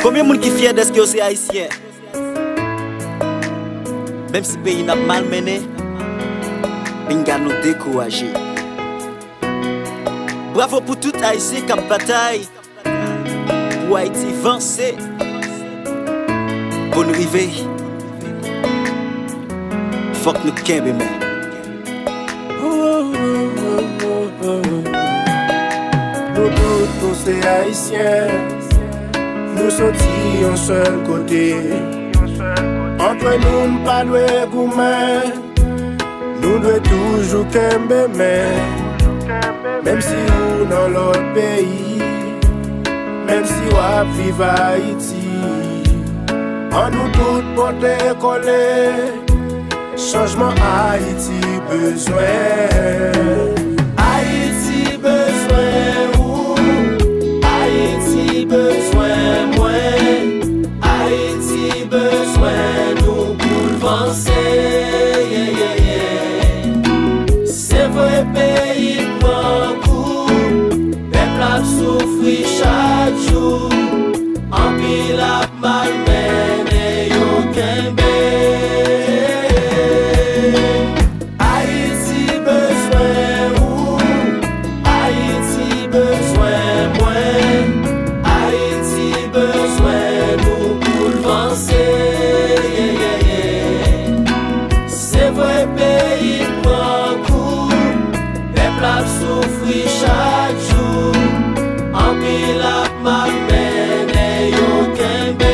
Combien de monde qui fier d'être que c'est haïtien? Même si le pays n'a mal mené, nous nous décourager. Bravo pour tout haïtien qui a bataille pour Haïti avancer. Pour nous arriver, faut que nous kembe men. Nous tous ces haïtiens, nous sortis en seul côté. Entre nous, pas de gourmet, nous devons toujours kembe men. Même si nous dans l'autre pays, même si nous vivons à Haïti, en nous tous porter collés, changement Haïti besoin. Haïti besoin ou Haïti besoin moi. Haïti besoin nous pour avancer. C'est vrai pays prend coup, peuple a souffri chaque jour, en pile a malmené yo kembe. Haïti besoin ou Haïti besoin moi. Haïti besoin nous pour avancer. C'est vrai pays prend coup, peuple a souffri chaque jour, en pile a malmené yo kembe.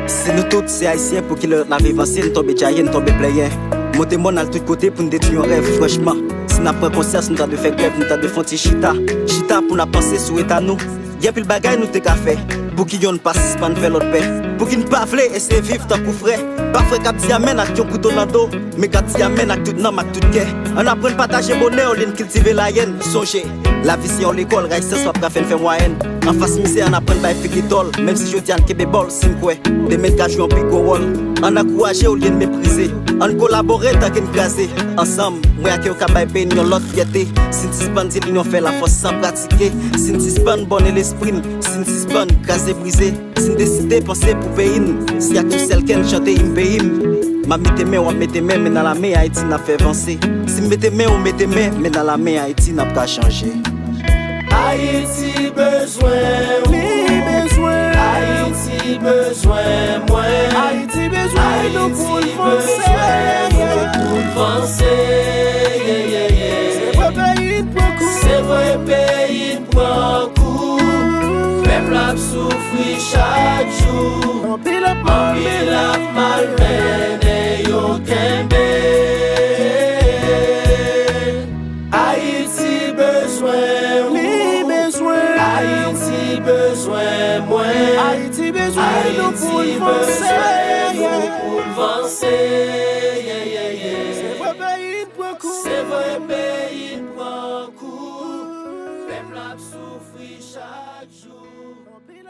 C'est nous tous ces haïtiens pour qui le navire avancé, nous tomber jaillir, nous tomber player. Monter mon à tous côtés pour nous détruire un rêve, franchement. Si nous prenons conscience, nous avons de faire grève, nous avons de faire chita. Chita pour nous penser sur l'état nous. Il y a plus de bagages nous t'es fait. Pour qu'ils ne passent pas vers l'autre paix. Pour qu'ils ne pas vle essayer de vivre tant qu'on frère. Pas frère qui amène avec un couteau dans le dos, mais qui amène avec tout nom, avec tout cœur. On apprend à partager bonheur, on vient cultiver la haine. Songez, la vie si on l'école, raïssa soit pas faire moyenne. En face misère, on apprend à faire l'étole. Même si je dis que des bols, c'est quoi. Des mecs qui jouent en pico wall. On encourage au lieu de mépriser. On collabore tant qu'on casé. Ensemble, moi qui au cabay peine, on l'autre fierté. Si nous suspendons, on fait la force sans pratiquer. Si nous suspendons, bonne l'esprit. Si nous suspendons, casé brisé. Si nous décidons de penser pour pays. Si y a tout celle qui chante un pays. Ma mette main ou mette main, mais dans la main Haïti n'a fait avancer. Si mette main ou mette main, mais dans la main Haïti n'a pas changé. Haïti besoin, oui besoin. Haïti besoin, moi. Haïti besoin, nous pour avancer. C'est vrai pays prend coup. C'est vrai pays prend coup. Peuple a souffri chaque jour. En pile a malmené yo kembe. Haïti besoin, oui besoin. Haïti besoin, moi. Haïti besoin, nous pour avancer. C'est vrai pays prend coup. C'est vrai pays prend coup. Peuple a souffri chaque jour. En pile